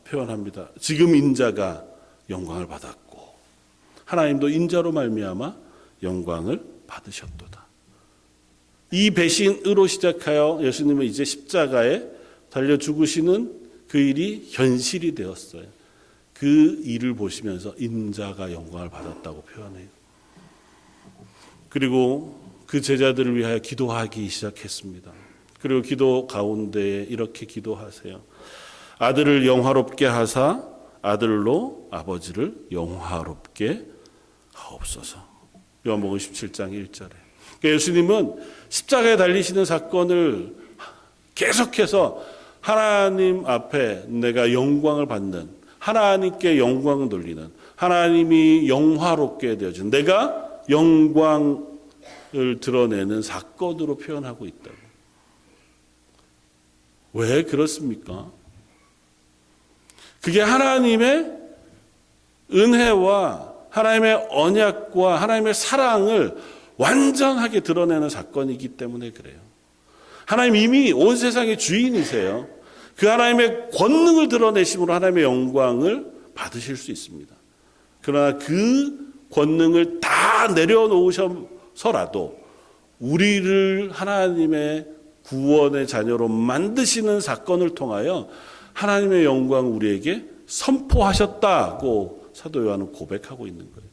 표현합니다. 지금 인자가 영광을 받았고 하나님도 인자로 말미암아 영광을 받으셨도다. 이 배신으로 시작하여 예수님은 이제 십자가에 달려 죽으시는 그 일이 현실이 되었어요. 그 일을 보시면서 인자가 영광을 받았다고 표현해요. 그리고 그 제자들을 위하여 기도하기 시작했습니다. 그리고 기도 가운데 이렇게 기도하세요. 아들을 영화롭게 하사 아들로 아버지를 영화롭게 하옵소서. 요한복음 17장 1절에. 그러니까 예수님은 십자가에 달리시는 사건을 계속해서 하나님 앞에 내가 영광을 받는, 하나님께 영광을 돌리는, 하나님이 영화롭게 되어진, 내가 영광을 드러내는 사건으로 표현하고 있다고. 왜 그렇습니까? 그게 하나님의 은혜와 하나님의 언약과 하나님의 사랑을 완전하게 드러내는 사건이기 때문에 그래요. 하나님 이미 온 세상의 주인이세요. 그 하나님의 권능을 드러내심으로 하나님의 영광을 받으실 수 있습니다. 그러나 그 권능을 다 내려놓으셔서라도 우리를 하나님의 구원의 자녀로 만드시는 사건을 통하여 하나님의 영광을 우리에게 선포하셨다고 사도 요한은 고백하고 있는 거예요.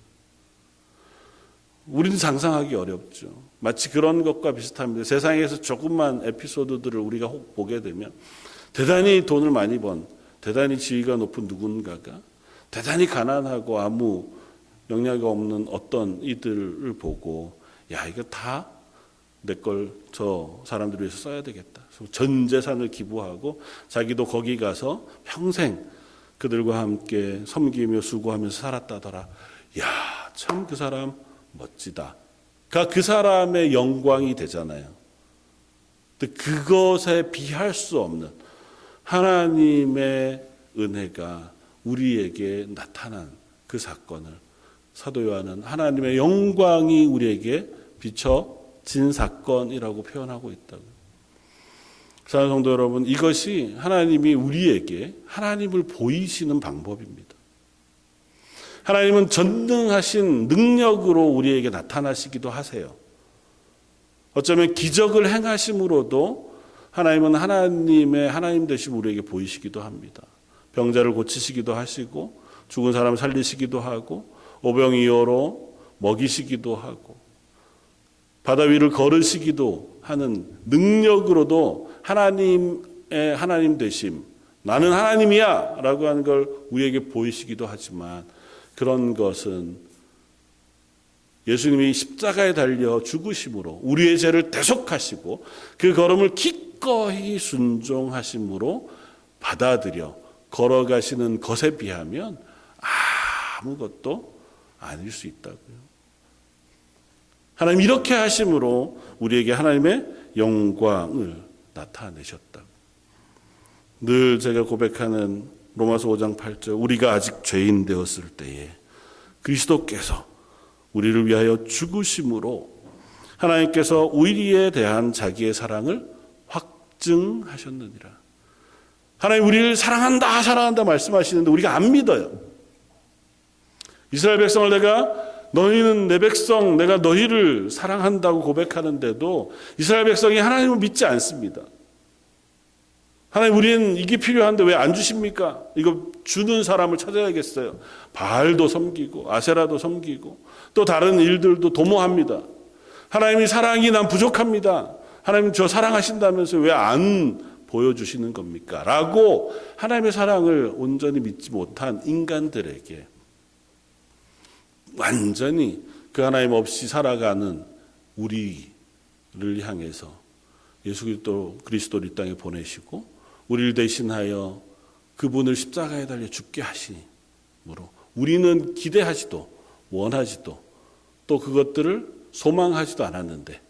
우리는 상상하기 어렵죠. 마치 그런 것과 비슷합니다. 세상에서 조금만 에피소드들을 우리가 혹 보게 되면 대단히 돈을 많이 번, 대단히 지위가 높은 누군가가 대단히 가난하고 아무 영향이 없는 어떤 이들을 보고 야 이거 다 내 걸 저 사람들을 위해서 써야 되겠다. 전 재산을 기부하고 자기도 거기 가서 평생 그들과 함께 섬기며 수고하면서 살았다더라. 야, 참 그 사람 멋지다. 그 사람의 영광이 되잖아요. 근데 그것에 비할 수 없는 하나님의 은혜가 우리에게 나타난 그 사건을 사도 요한은 하나님의 영광이 우리에게 비춰진 사건이라고 표현하고 있다고요. 사랑하는 성도 여러분, 이것이 하나님이 우리에게 하나님을 보이시는 방법입니다. 하나님은 전능하신 능력으로 우리에게 나타나시기도 하세요. 어쩌면 기적을 행하심으로도 하나님은 하나님의 하나님 되심 우리에게 보이시기도 합니다. 병자를 고치시기도 하시고 죽은 사람 살리시기도 하고 오병이어로 먹이시기도 하고 바다 위를 걸으시기도 하는 능력으로도 하나님의 하나님 되심, 나는 하나님이야 라고 하는 걸 우리에게 보이시기도 하지만 그런 것은 예수님이 십자가에 달려 죽으심으로 우리의 죄를 대속하시고 그 걸음을 기꺼이 순종하심으로 받아들여 걸어가시는 것에 비하면 아무것도 아닐 수 있다고요. 하나님 이렇게 하심으로 우리에게 하나님의 영광을 나타내셨다고. 늘 제가 고백하는 로마서 5장 8절, 우리가 아직 죄인 되었을 때에 그리스도께서 우리를 위하여 죽으심으로 하나님께서 우리에 대한 자기의 사랑을 확증하셨느니라. 하나님 우리를 사랑한다 말씀하시는데 우리가 안 믿어요. 이스라엘 백성을 내가 너희는 내 백성, 내가 너희를 사랑한다고 고백하는데도 이스라엘 백성이 하나님을 믿지 않습니다. 하나님, 우리는 이게 필요한데 왜 안 주십니까? 이거 주는 사람을 찾아야겠어요. 바알도 섬기고 아세라도 섬기고 또 다른 일들도 도모합니다. 하나님이 사랑이 난 부족합니다. 하나님 저 사랑하신다면서 왜 안 보여주시는 겁니까? 라고 하나님의 사랑을 온전히 믿지 못한 인간들에게 완전히 그 하나님 없이 살아가는 우리를 향해서 예수 그리스도를 이 땅에 보내시고 우리를 대신하여 그분을 십자가에 달려 죽게 하시므로 우리는 기대하지도 원하지도 또 그것들을 소망하지도 않았는데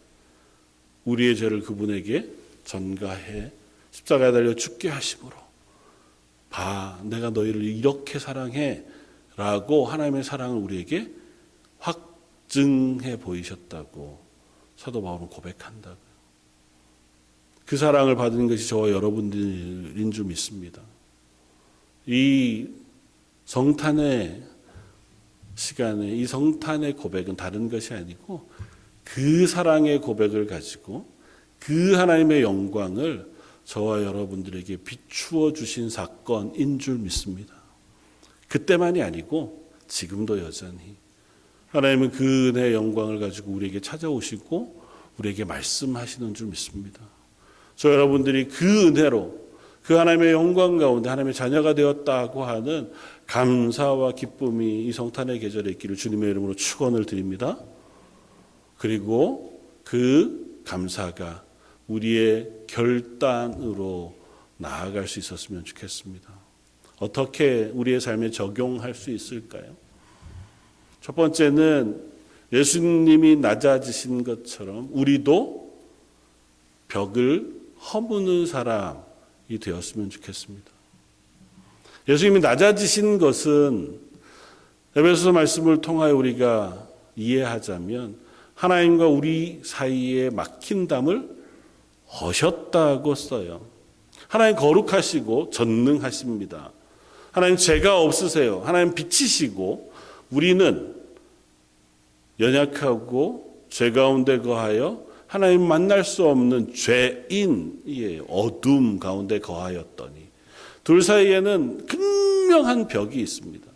우리의 죄를 그분에게 전가해 십자가에 달려 죽게 하심으로 봐, 내가 너희를 이렇게 사랑해 라고 하나님의 사랑을 우리에게 확증해 보이셨다고 사도 바울은 고백한다고요. 그 사랑을 받은 것이 저와 여러분들인 줄 믿습니다. 이 성탄의 시간에 이 성탄의 고백은 다른 것이 아니고 그 사랑의 고백을 가지고 그 하나님의 영광을 저와 여러분들에게 비추어 주신 사건인 줄 믿습니다. 그때만이 아니고 지금도 여전히 하나님은 그 은혜의 영광을 가지고 우리에게 찾아오시고 우리에게 말씀하시는 줄 믿습니다. 저 여러분들이 그 은혜로 그 하나님의 영광 가운데 하나님의 자녀가 되었다고 하는 감사와 기쁨이 이 성탄의 계절에 있기를 주님의 이름으로 축원을 드립니다. 그리고 그 감사가 우리의 결단으로 나아갈 수 있었으면 좋겠습니다. 어떻게 우리의 삶에 적용할 수 있을까요? 첫 번째는 예수님이 낮아지신 것처럼 우리도 벽을 허무는 사람이 되었으면 좋겠습니다. 예수님이 낮아지신 것은 에베소서 말씀을 통하여 우리가 이해하자면 하나님과 우리 사이에 막힌 담을 허셨다고 써요. 하나님 거룩하시고 전능하십니다. 하나님 죄가 없으세요. 하나님 빛이시고 우리는 연약하고 죄 가운데 거하여 하나님 만날 수 없는 죄인이에요. 어둠 가운데 거하였더니 둘 사이에는 극명한 벽이 있습니다.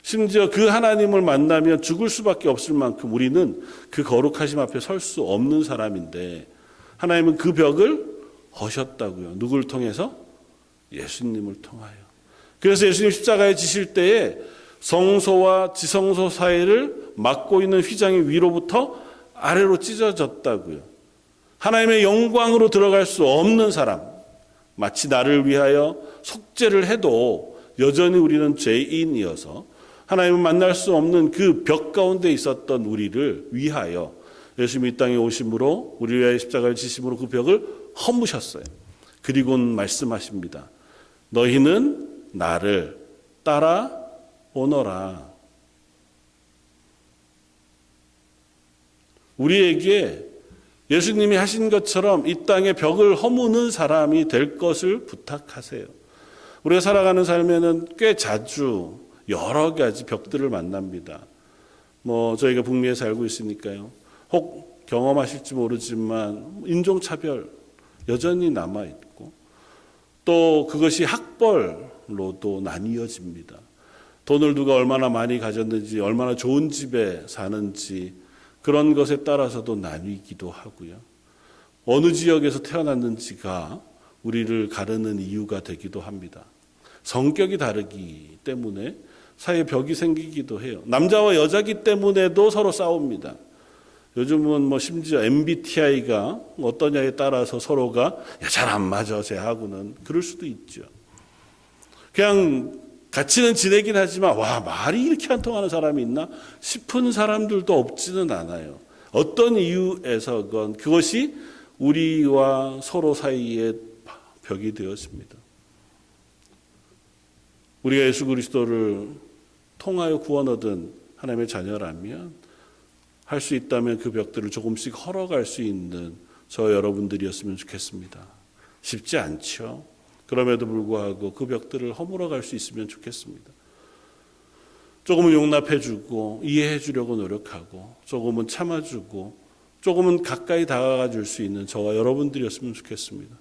심지어 그 하나님을 만나면 죽을 수밖에 없을 만큼 우리는 그 거룩하심 앞에 설 수 없는 사람인데 하나님은 그 벽을 허셨다고요. 누굴 통해서? 예수님을 통하여. 그래서 예수님 십자가에 지실 때에 성소와 지성소 사이를 막고 있는 휘장이 위로부터 아래로 찢어졌다고요. 하나님의 영광으로 들어갈 수 없는 사람, 마치 나를 위하여 속죄를 해도 여전히 우리는 죄인이어서 하나님을 만날 수 없는 그 벽 가운데 있었던 우리를 위하여 예수님이 이 땅에 오심으로 우리를 위하여 십자가를 지심으로 그 벽을 허무셨어요. 그리고는 말씀하십니다. 너희는 나를 따라오너라. 우리에게 예수님이 하신 것처럼 이 땅의 벽을 허무는 사람이 될 것을 부탁하세요. 우리가 살아가는 삶에는 꽤 자주 여러 가지 벽들을 만납니다. 저희가 북미에 살고 있으니까요. 혹 경험하실지 모르지만 인종차별 여전히 남아있고 또 그것이 학벌로도 나뉘어집니다. 돈을 누가 얼마나 많이 가졌는지 얼마나 좋은 집에 사는지 그런 것에 따라서도 나뉘기도 하고요. 어느 지역에서 태어났는지가 우리를 가르는 이유가 되기도 합니다. 성격이 다르기 때문에 사이에 벽이 생기기도 해요. 남자와 여자기 때문에도 서로 싸웁니다. 요즘은 심지어 MBTI가 어떠냐에 따라서 서로가 잘 안 맞아 쟤하고는 그럴 수도 있죠. 그냥 같이는 지내긴 하지만 와 말이 이렇게 안 통하는 사람이 있나 싶은 사람들도 없지는 않아요. 어떤 이유에서건 그것이 우리와 서로 사이에 벽이 되었습니다. 우리가 예수 그리스도를 통하여 구원 얻은 하나님의 자녀라면 할 수 있다면 그 벽들을 조금씩 헐어갈 수 있는 저 여러분들이었으면 좋겠습니다. 쉽지 않죠. 그럼에도 불구하고 그 벽들을 허물어갈 수 있으면 좋겠습니다. 조금은 용납해주고 이해해주려고 노력하고 조금은 참아주고 조금은 가까이 다가가 줄 수 있는 저와 여러분들이었으면 좋겠습니다.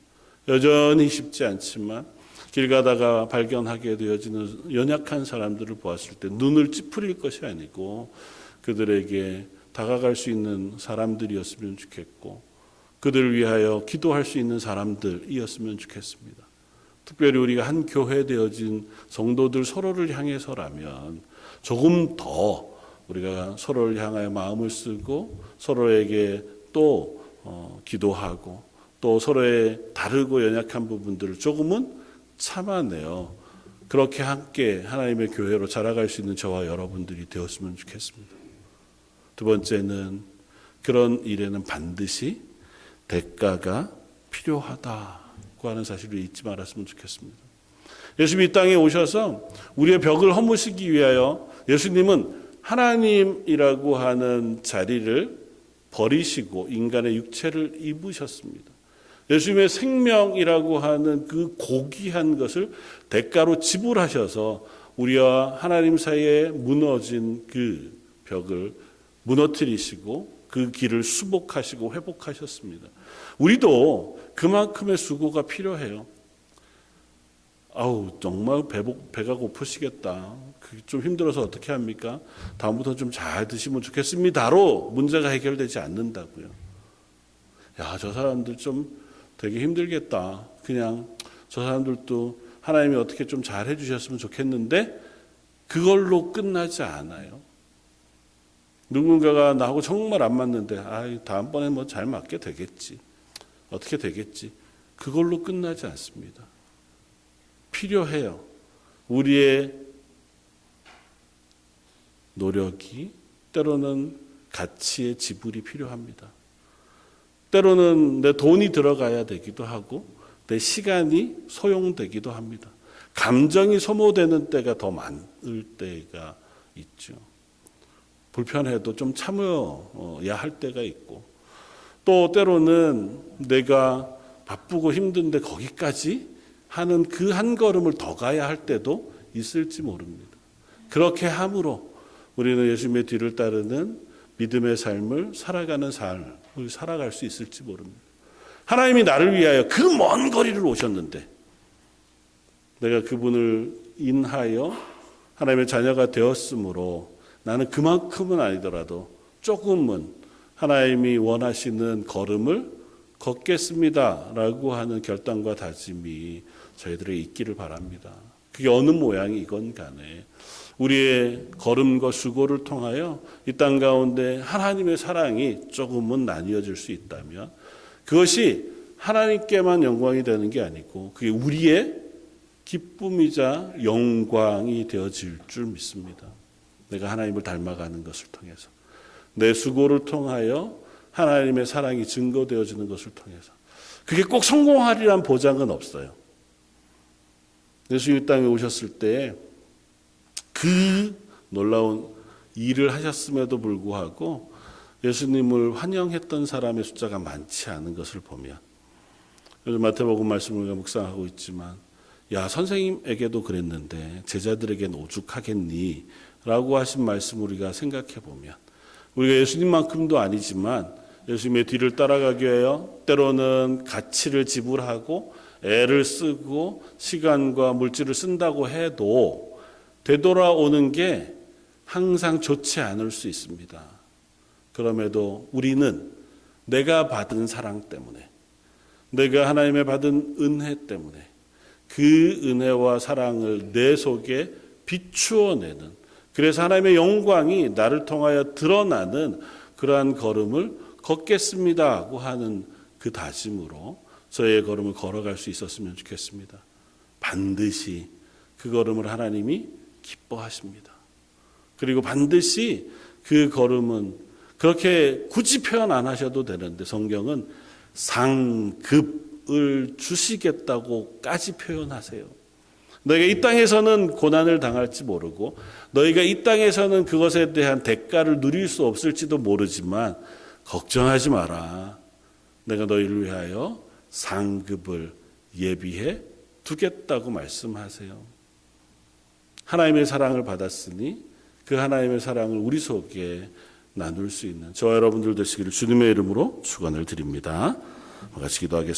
여전히 쉽지 않지만 길 가다가 발견하게 되어지는 연약한 사람들을 보았을 때 눈을 찌푸릴 것이 아니고 그들에게 다가갈 수 있는 사람들이었으면 좋겠고 그들을 위하여 기도할 수 있는 사람들이었으면 좋겠습니다. 특별히 우리가 한 교회 되어진 성도들 서로를 향해서라면 조금 더 우리가 서로를 향하여 마음을 쓰고 서로에게 또 기도하고 또 서로의 다르고 연약한 부분들을 조금은 참아내요. 그렇게 함께 하나님의 교회로 자라갈 수 있는 저와 여러분들이 되었으면 좋겠습니다. 두 번째는 그런 일에는 반드시 대가가 필요하다고 하는 사실을 잊지 말았으면 좋겠습니다. 예수님이 이 땅에 오셔서 우리의 벽을 허무시기 위하여 예수님은 하나님이라고 하는 자리를 버리시고 인간의 육체를 입으셨습니다. 예수님의 생명이라고 하는 그 고귀한 것을 대가로 지불하셔서 우리와 하나님 사이에 무너진 그 벽을 무너뜨리시고 그 길을 수복하시고 회복하셨습니다. 우리도 그만큼의 수고가 필요해요. 정말 배가 고프시겠다. 좀 힘들어서 어떻게 합니까? 다음부터 좀 잘 드시면 좋겠습니다로 문제가 해결되지 않는다고요. 저 사람들 좀 되게 힘들겠다. 그냥 저 사람들도 하나님이 어떻게 좀 잘 해주셨으면 좋겠는데 그걸로 끝나지 않아요. 누군가가 나하고 정말 안 맞는데 다음번에 뭐 잘 맞게 되겠지. 어떻게 되겠지. 그걸로 끝나지 않습니다. 필요해요. 우리의 노력이 때로는 가치의 지불이 필요합니다. 때로는 내 돈이 들어가야 되기도 하고 내 시간이 소용되기도 합니다. 감정이 소모되는 때가 더 많을 때가 있죠. 불편해도 좀 참아야 할 때가 있고 또 때로는 내가 바쁘고 힘든데 거기까지 하는 그 한 걸음을 더 가야 할 때도 있을지 모릅니다. 그렇게 함으로 우리는 예수님의 뒤를 따르는 믿음의 삶을 살아가는 삶을 살아갈 수 있을지 모릅니다. 하나님이 나를 위하여 그 먼 거리를 오셨는데 내가 그분을 인하여 하나님의 자녀가 되었으므로 나는 그만큼은 아니더라도 조금은 하나님이 원하시는 걸음을 걷겠습니다라고 하는 결단과 다짐이 저희들에게 있기를 바랍니다. 그게 어느 모양이건 간에 우리의 걸음과 수고를 통하여 이 땅 가운데 하나님의 사랑이 조금은 나뉘어질 수 있다면 그것이 하나님께만 영광이 되는 게 아니고 그게 우리의 기쁨이자 영광이 되어질 줄 믿습니다. 내가 하나님을 닮아가는 것을 통해서 내 수고를 통하여 하나님의 사랑이 증거되어지는 것을 통해서 그게 꼭 성공하리란 보장은 없어요. 예수님 이 땅에 오셨을 때 그 놀라운 일을 하셨음에도 불구하고 예수님을 환영했던 사람의 숫자가 많지 않은 것을 보면 요즘 마태복음 말씀을 우리가 묵상하고 있지만 선생님에게도 그랬는데 제자들에게는 오죽하겠니? 라고 하신 말씀 우리가 생각해 보면 우리가 예수님만큼도 아니지만 예수님의 뒤를 따라가기 위하여 때로는 가치를 지불하고 애를 쓰고 시간과 물질을 쓴다고 해도 되돌아오는 게 항상 좋지 않을 수 있습니다. 그럼에도 우리는 내가 받은 사랑 때문에 내가 하나님의 받은 은혜 때문에 그 은혜와 사랑을 내 속에 비추어내는 그래서 하나님의 영광이 나를 통하여 드러나는 그러한 걸음을 걷겠습니다고 하는 그 다짐으로 저의 걸음을 걸어갈 수 있었으면 좋겠습니다. 반드시 그 걸음을 하나님이 기뻐하십니다. 그리고 반드시 그 걸음은 그렇게 굳이 표현 안 하셔도 되는데 성경은 상급을 주시겠다고까지 표현하세요. 너희가 이 땅에서는 고난을 당할지 모르고 너희가 이 땅에서는 그것에 대한 대가를 누릴 수 없을지도 모르지만 걱정하지 마라. 내가 너희를 위하여 상급을 예비해 두겠다고 말씀하세요. 하나님의 사랑을 받았으니 그 하나님의 사랑을 우리 속에 나눌 수 있는 저와 여러분들 되시기를 주님의 이름으로 축원을 드립니다. 같이 기도하겠습니다.